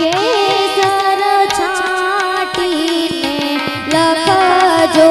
કેસર છાટીને લખજો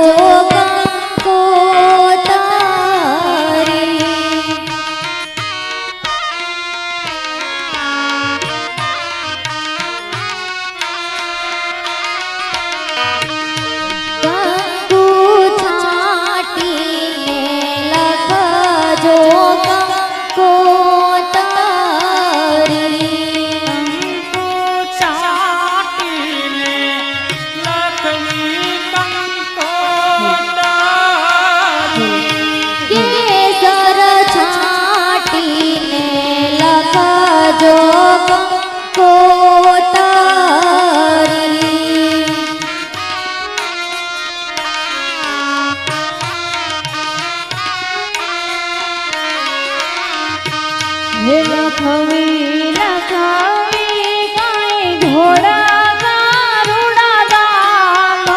લખવી કાંઈ ઘોડા ગારુડા દામ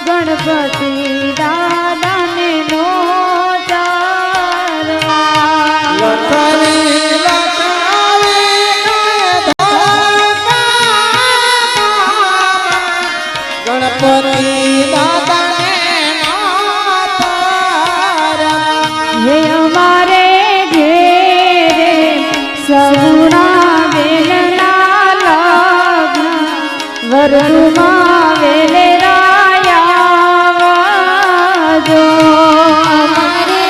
ગણપતિ દાદાને નો વરદુમાં વેલે રાયા જો અમારે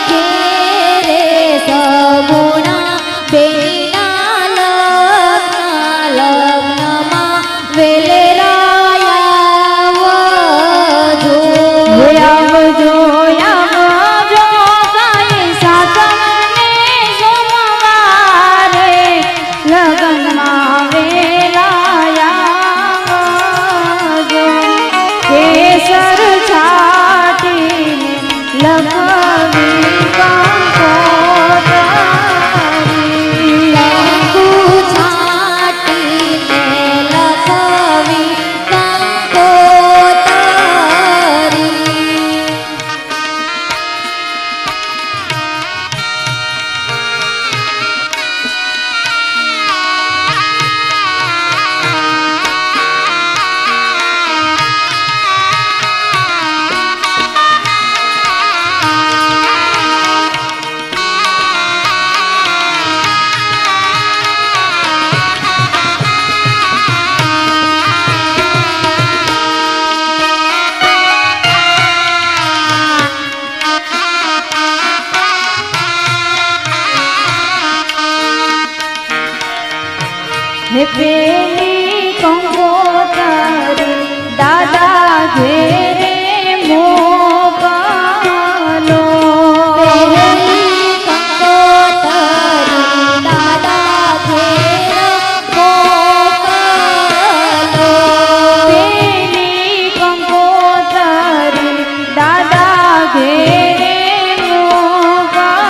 ઘેરે સગુણા બેના લગ્નમાં વેલે રાયા જો આવજો આવજો કાંઈ સાતમને સોમવારે લગ્નમાં કેસર છાટીને લખવી કંકોતરી કંકુ છાટીને લખવી કંકોતરી હે પેલી કંકોતરી દાદા ઘેરે મોકલો પેલી કંકોતરી દાદા ઘેરે મોકલો પેલી કંકોતરી દાદા ઘેરે મોકલો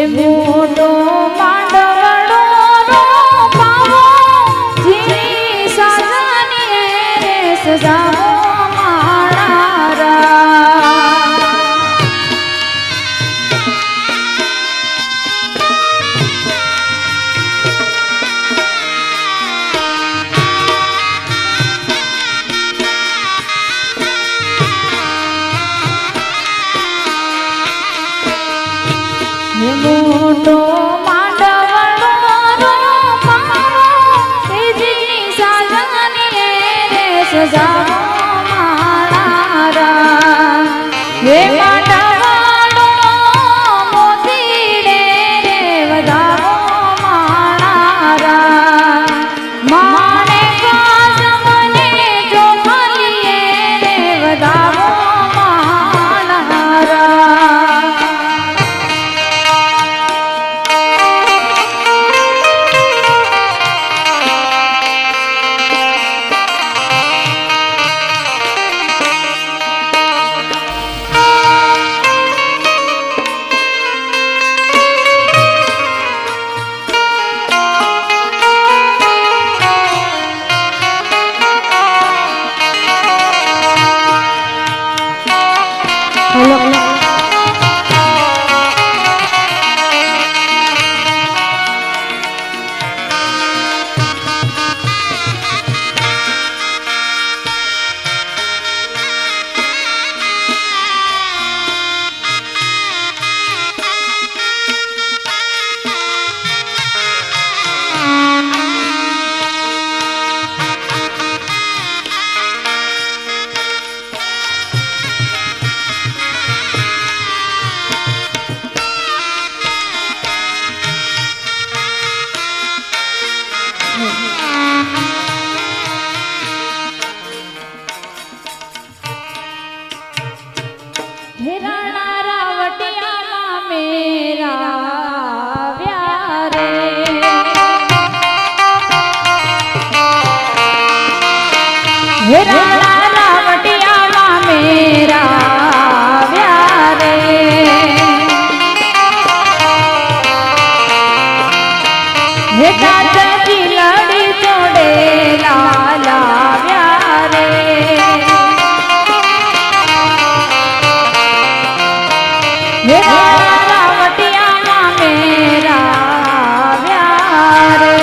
મોટો માંડવડો રોપાવો જીની સાજાની રે સજાવો મોટો માંડવડો રોપાવો જીની સાજાની રે સજાવો માળારા હે માંડવડો મોતીડે રે વધાવો માળારા માણે કાજ મને જો ખાલીએ રે વધાવો માળારા રાણા રાવટિયામાં મેરા વ્યારે હે દાદાજી લડી જોડે લાલા વ્યારે હે રાણા રાવટિયામાં મેરા વ્યારે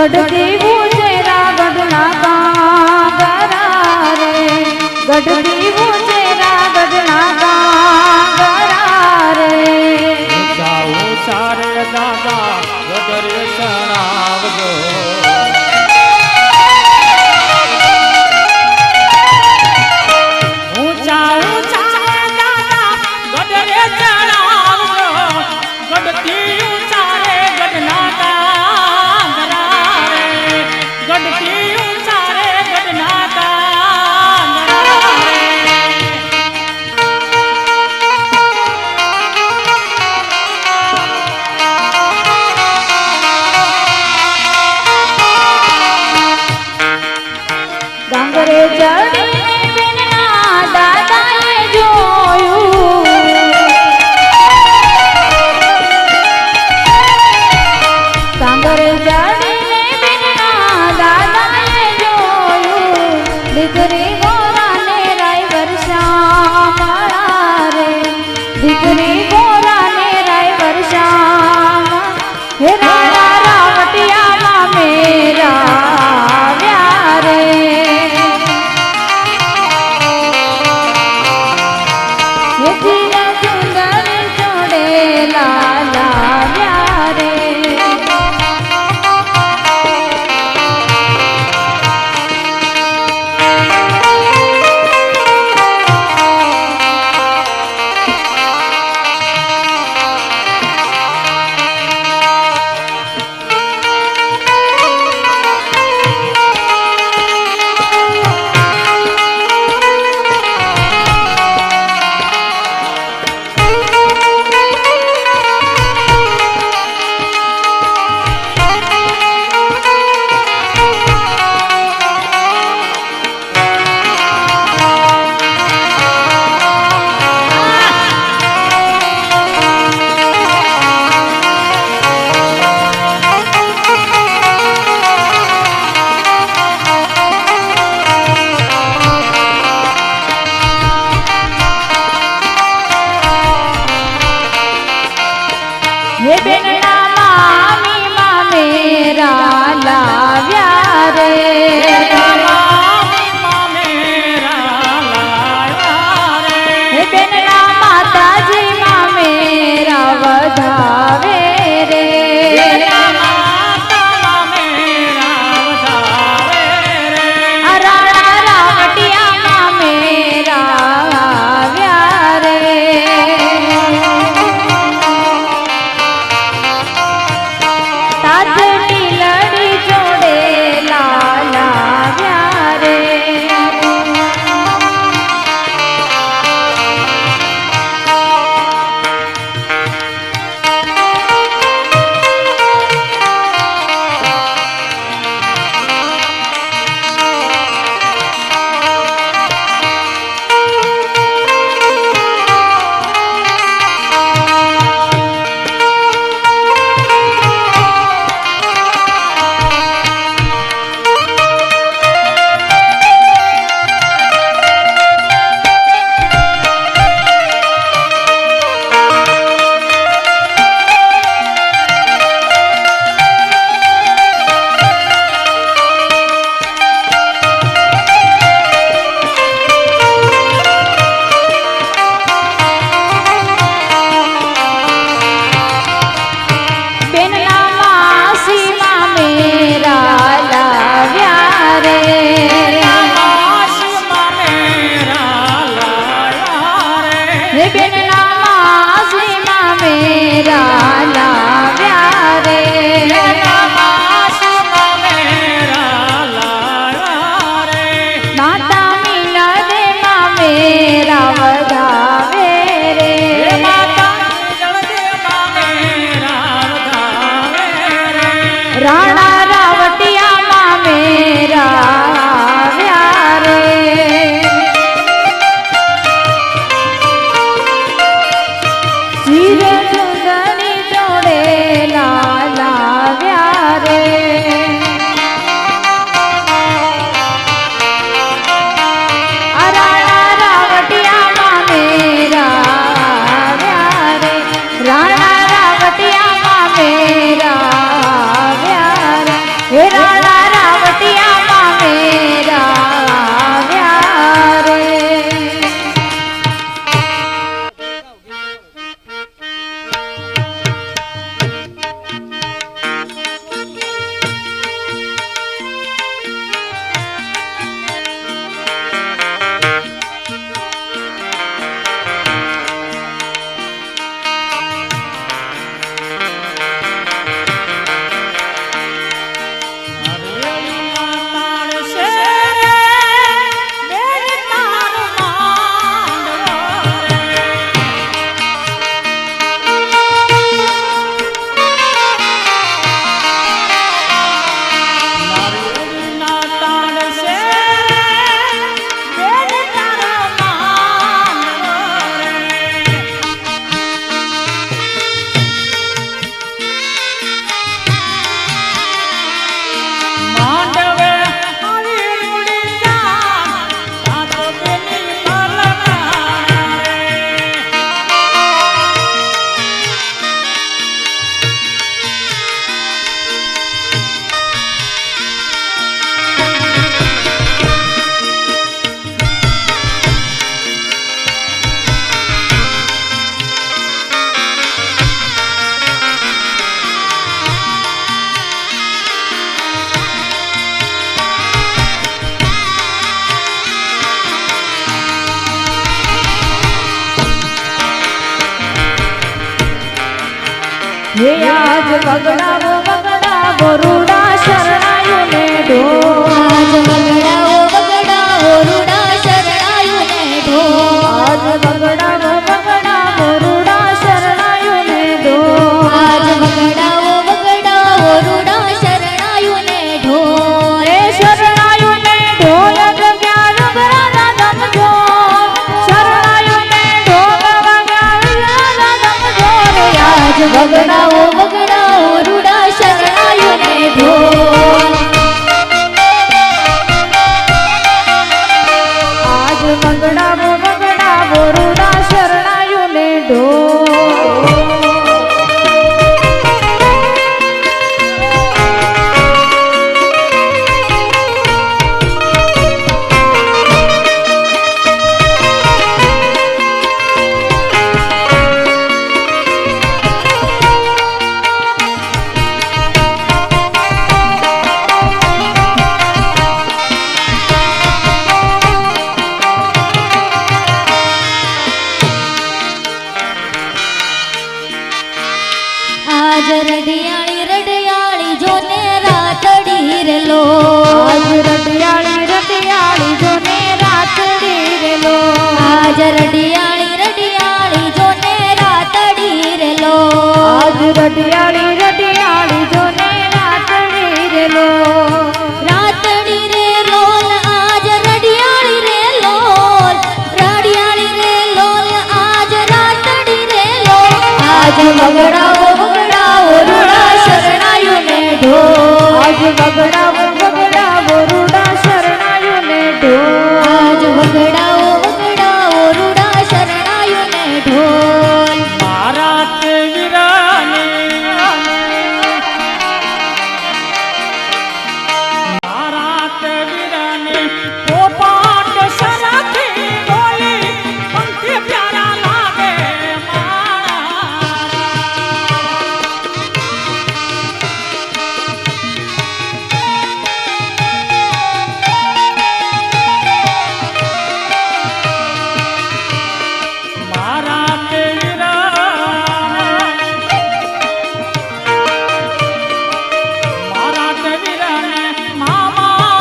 ગઢથી ઉચેરા ગઢના કાંગરા રે ગઢથી ઉચેરા ગઢના કાંગરા રે સારે દાદા ગઢરે સણાવજો ઊંચા ઊંચા દાદા ગઢરે ચણાવજો ગઢથી ઊંચા રે ગઢના કાંગરા રે ગઢથી ઊંચા રે ગઢના કાંગરા રે ડાંગરે ચડીને બેનના દાદાએ જોયું ડાંગરે ચડીને બેનના દાદાએ જોયું દીકરી ગોરાને રાય વર્ષા રે દીકરી ગોરાને રાય વર્ષા હે રાણા રાવટિયામાં મેરા વ્યારે સુંદર જોડે લાલા વ્યારે હે આજ વગડાવો વગડાવો રૂડા શરણાયું ને ઢોલ આજ વગડાઓ વગડાઓ રૂડા શરણાયું ને ઢોલ આજ વગડાવો વગડાવો રૂડા શરણાયું ને ઢોલ આજ વગડાઓ વગડાઓ રૂડા શરણાયું ને ઢોલ હે શરણાયું ને ઢોલ વાગ્યા રૂગરાના ધમજો શરણાયું ને ઢોલ વાગ્યા રૂગરાના ધમજો રે આજ વગડાઓ વગડાઓ રૂડા શરણાયું ને ઢોલ આજ વગડાવો વગડાવો રૂડા શરણાયું ને ઢોલ આજ રડિયાળી રડિયાળી જોને રાતડી રે લો આજ રટિયાળી રટિયાળી જોને રાતડી રેલો આજ રડિયાળી રડિયાળી જોને રાતડી રે લો આજ રટિયાળી રટિયાળી જોને રાતડી રેલો રાતડી રે લોલ આજ રડિયાળી રે લોલ રડિયાળી રે લોલ આજ રાતડી રે લોલ આજ વગડાઓ વગડાઓ રૂડા શરણાયું ને ઢોલ આજ વગડાવો વગડાવો રૂડા શરણાયું ને ઢોલ આજ વગડાઓ વગડાઓ રૂડા શરણાયું ને ઢોલ મારા તે વીરાની મારા તે વીરાની પોપાટ સરાથી બોલી પંખી પ્યારા લાગે મારા મારા તે મારા તે વીરાને મામા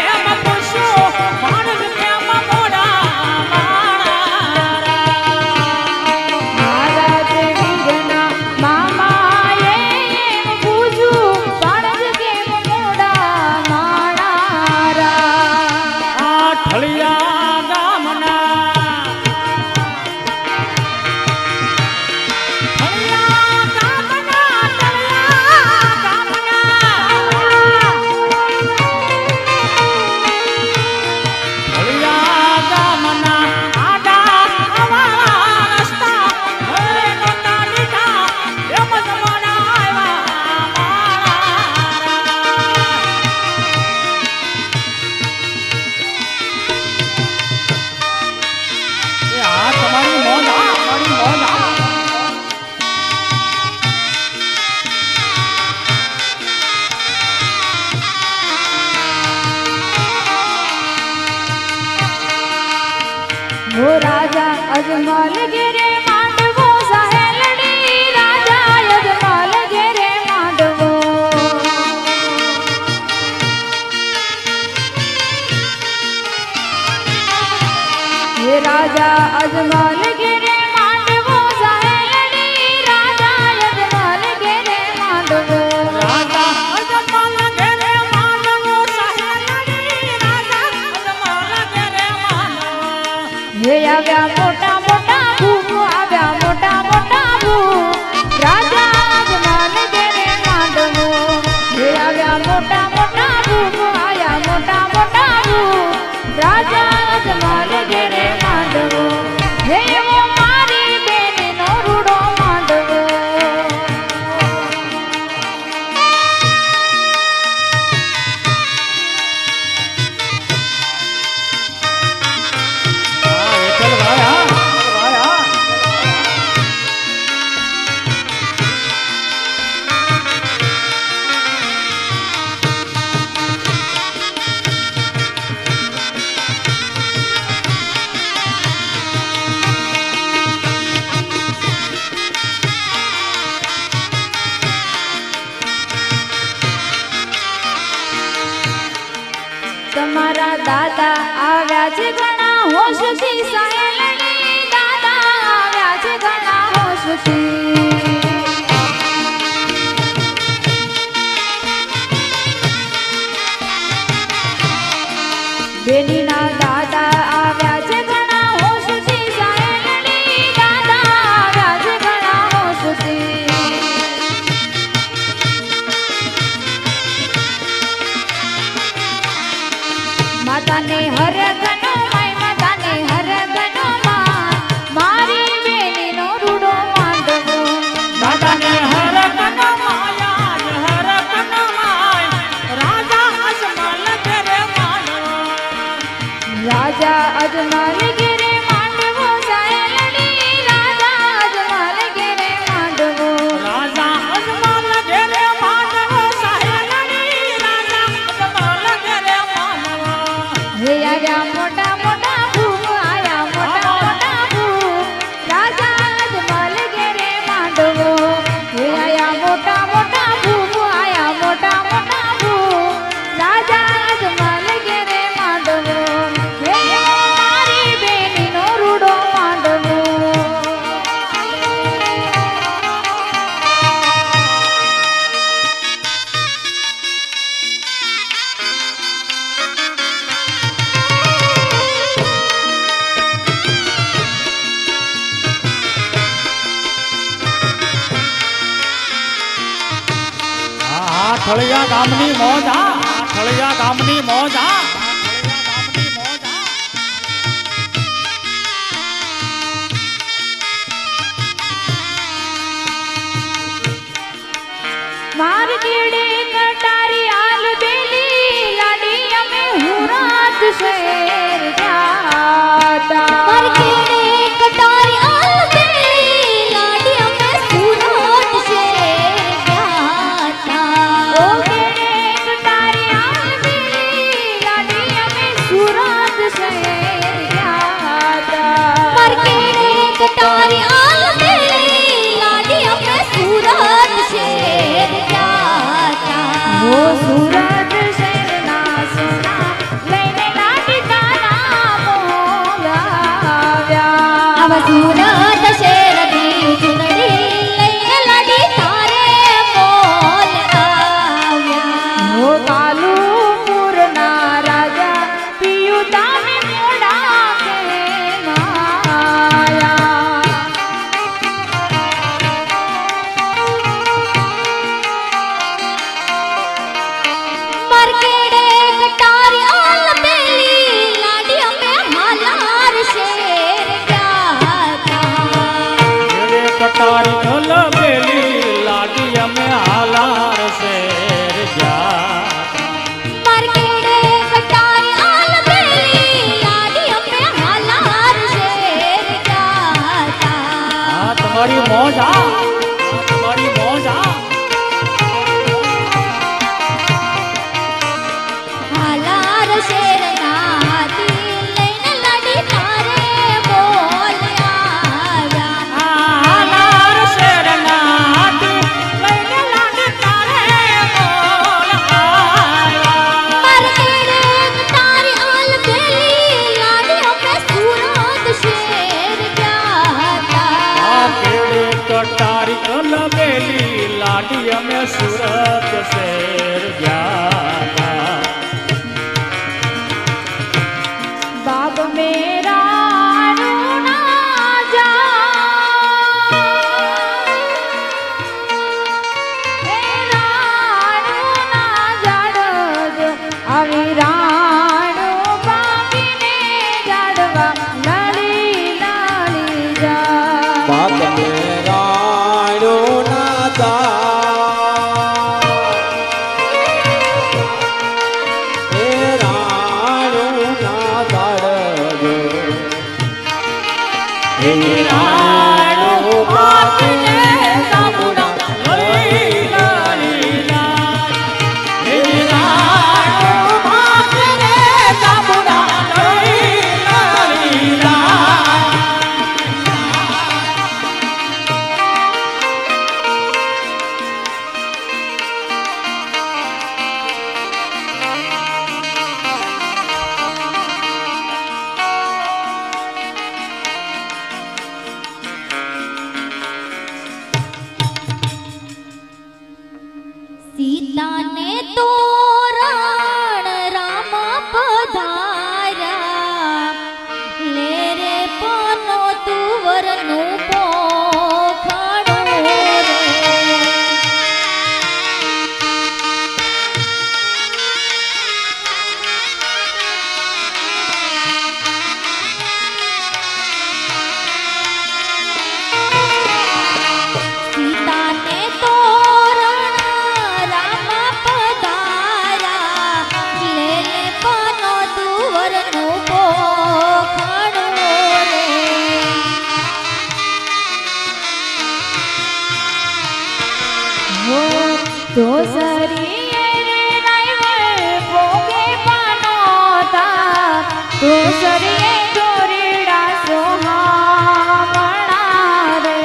એમ પૂછો માણસ કેમ મોડા મારા દેવીના મામાએ એમ પૂછ્યું પાણજ કેમ મોડા માણારા આ ઠળિયા ગામના ઠળિયા ગામના ઠળિયા ગામના આડા આવા રસ્તા ઘરે નતા લીધા એમ જ મોડા આવ્યા એ આ તમારી મોજ આ તમારી મોજ આ વો રાજા અજમલ ઘેરે માંડવો સહેલડી રાજા અજમલ ઘેરે માંડવો હે રાજા અજમલ ઘેરે માંડવો સહેલડી રાજા અજમલ ઘેરે માંડવો રાજા અજમલ ઘેરે માનવો સહેલડી રાજા અજમલ ઘેરે માનવો હે આવ્યા મોટા મોટા ભૂ આવ્યા મોટા મોટા ભૂ રાજા અજમલ ઘેરે માંડવો હે આવ્યા મોટા મોટા ભૂ આવ્યા મોટા મોટા ભૂ રાજા અજમલ ઘેરે માંડવો હે એવો મારી બેનનો રૂડો માંડવો હા વિઠ્ઠલભાઈ હા દાદા આવ્યા છે ઘણા હોશથી સાયલની દાદા આવ્યા છે ઘણા હોશથી બેનીના દાદા આવ્યા છે ઘણા હોશથી સાયલની દાદા આવ્યા છે ઘણા હોશથી માતાને હરગનો માય માતાને હરગનો મારી બેનીનો રૂડો માંડવો દાદાને હરકનો માયા હરકનો માય રાજા અજમલ ઘરે માંડવો રાજા અજમલ ઘેરે માંડવો સાયલની રાજા અજમલ ઘેરે માંડવો રાજા અજમલ ઘરે માંડવો સાયલની રાજા અજમલ ઘરે માંડવો હે આવ્યા મોટા મોટા ભૂપ આયા મોટા મોટા ભૂપ રાજા અજમલ ઘેરે માંડવો હે આયા મોટા મોટા ભૂપ આયા મોટા મોટા ભૂપ રાજા અજમલ ઘેરે માંડવો હે મારી બેનીનો રૂડો માંડવો આ ઠળિયા ગામની મોજ આ ઠળિયા ગામની મોજ આ ઠળિયા ગામની મોજ આ માર કેડે કટારી આલ બેલી લાડી અમે હુરાત શેર જાતા માર કેડે કટારી આલ બેલી લાડી અમે સુરત શેર ગાતા ઓ કેડે કટારી આલ બેલી લાડી અમે સુરત શેર જાતા માર કેડે કટારી આલ બેલી લાડી અમે સુરત શેર ગાતા ઓ સુરત શેરના સોના લઈને લાડી તારા મોગાવ્યા આવા સુરત શેરની ચુંદડી લઈને લાડી તારે મોલ આવ્યા ઓ કાલુપુરના રાજા પિયું તામે મોડા કે માયા મરકેડે કટારી આલ બેલી લાડી અમે હાલાર શેર ગાતા ઘરે કટારી ઢોલ બેલી લાડી અમે હાલાર શેર ગયા મરકેડે કટારી આલ બેલી લાડી અમે હાલાર શેર ગાતા આ તમારી મોજ આ તમારી મોજ આ હાલાર શેરના હાથી લઈને લાડી તારે બોલ આવ્યા હાલાર શેરના હાથી લઈને લાડી તારે બોલ આવ્યા મરકેડે કટારી આલ બેલી લાડી અમે સુરત શેર ગાતા કેડે કટારી અલબેલી લાડી અમે સુરત શેર ગયા बाप मेरा रूना जा हे राणूना जाडो આવી રાણો બાપીને જાડવા લડી લડી જા બાપ મેરાણો ના જા એ રાણો ના દાડજો એ રાણો બાપને સાબુડા લઈ લઈ લાય. એ રાણો બાપને સાબુડા લઈ લઈ લાય. દોસરીએ દોરીડા સોહામણા રે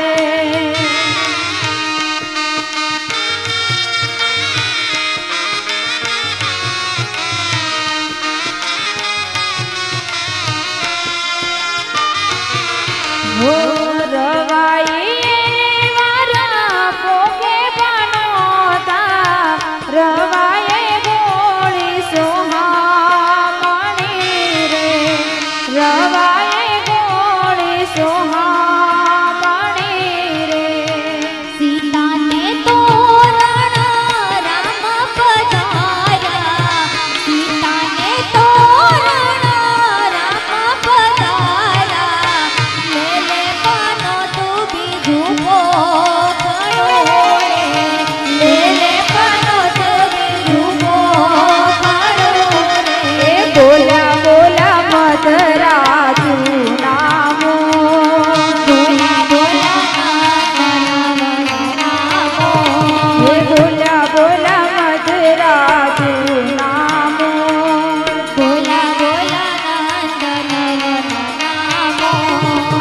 હો રવાઈ વારા પોકે બનોતા રવાએ ગોળી સોહામણી રે રવાએ ગોળી સોહામણી રે સીતાને તોરણ રામ પધાર્યા સીતાને તોરણ રામ પધાર્યા લે લે પાનો તું બીજું પોકળો રે લે લે પાનો તું બીજું પોકળો રે એ બોલા બોલા મધરાજુ નામો બોલા બોલા નામો એ બોલા બોલા મધરાજુ નામો બોલા બોલા નંદન નામો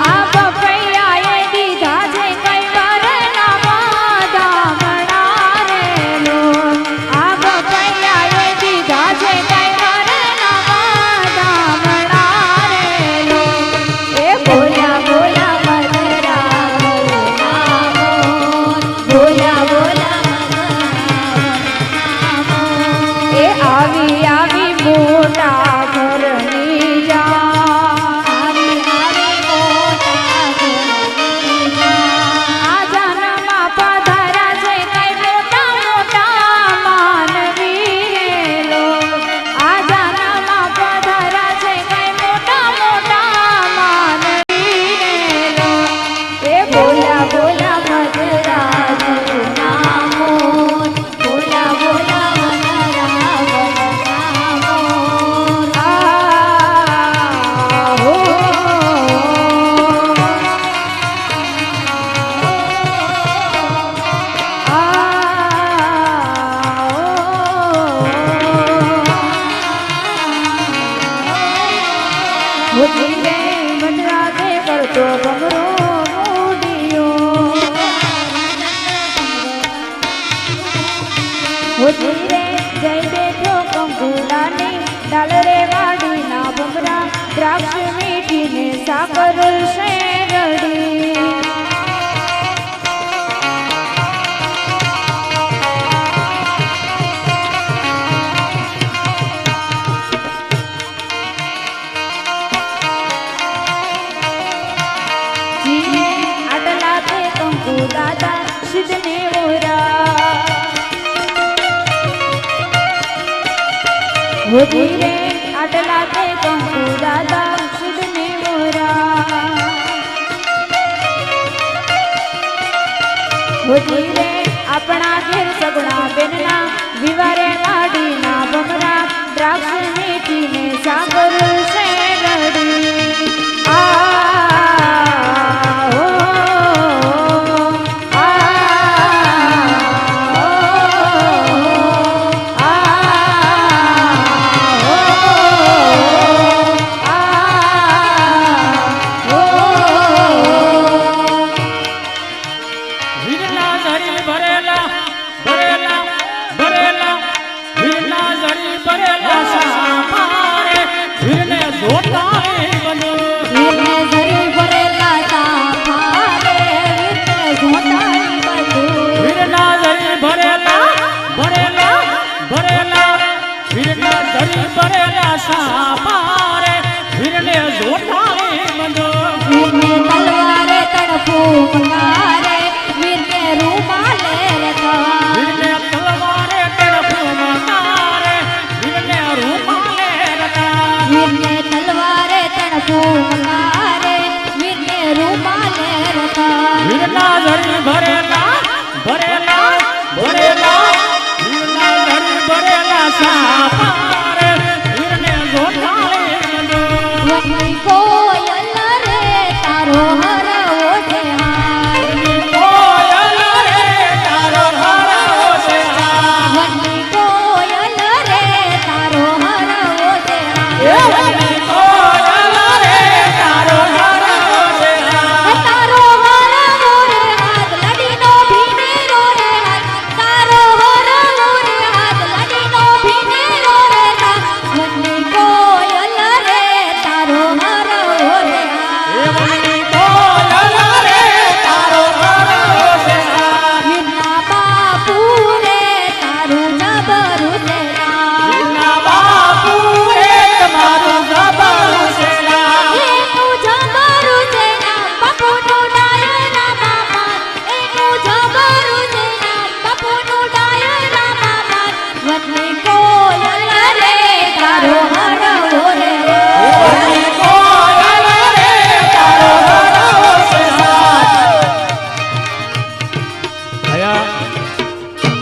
આ બપૈયાએ દીધા છે કઈ વરનામાં દામણા રે લો આ બપૈયાએ દીધા છે કઈ વરનામાં દામણા રે લો એ બોલા બોલા મધરાજુ નામો બોલા બોલા એ આવી આવી મોટા ઘરની જા આવી આવી મોટા ઘરની આ જન્મમાં પધાર્યા છે કઈ મોટા મોટા માનવી રે લો આ જન્મમાં પધાર્યા છે કઈ મોટા મોટા માનવી રે લો એ બોલા બોલા મધરાજુ નામો બોલા બોલા નામો આહો હોજીને મનરાતે કરતો ભમરો મૂડિયો હોજીને જઈ બેઠો કંકુડાની ડાલ રે વાડીના ભમરા દ્રાક્ષ મીઠીને સાકર શેરડી જીને આટલા તે કંકુ દાદા સિદ્ધને ઓરા હોજી રે આટલા તે કંકુ દાદા સિદ્ધને ઓરા હોજી રે આપણા ઘેર સગુણા બેનના વિવારે વાડીના ભમરા દ્રાક્ષ મીઠીને સાગર શેરડી આહો વીરના ઝરી ભરેલા ભરેલા ભરેલા વીરના ઝરી ભરેલા સામારે વીરને જોતા બનો વીરને ઝરી ભરેલા સાફારે વીરને જોતાય બધું વીરના ઝરી ભરેલા ભરેલા ભરેલા વીરના ઝરી ભરેલા સામારે વીરને જોતા બનો વીરને તલવારે તડફું મંગારે વીરને રૂમાલે રખા વીરને તલવારે તડફું મારે વીરને રૂમાલે રતા વીરને તલવારે તડફું મંગારે વીરને રૂમાલે રખા વીરના ઝરી ભરેલા ભરેલા ભરેલા વીરના ઝરી ભરેલા સાપારે વીરને જોતા વખણી કો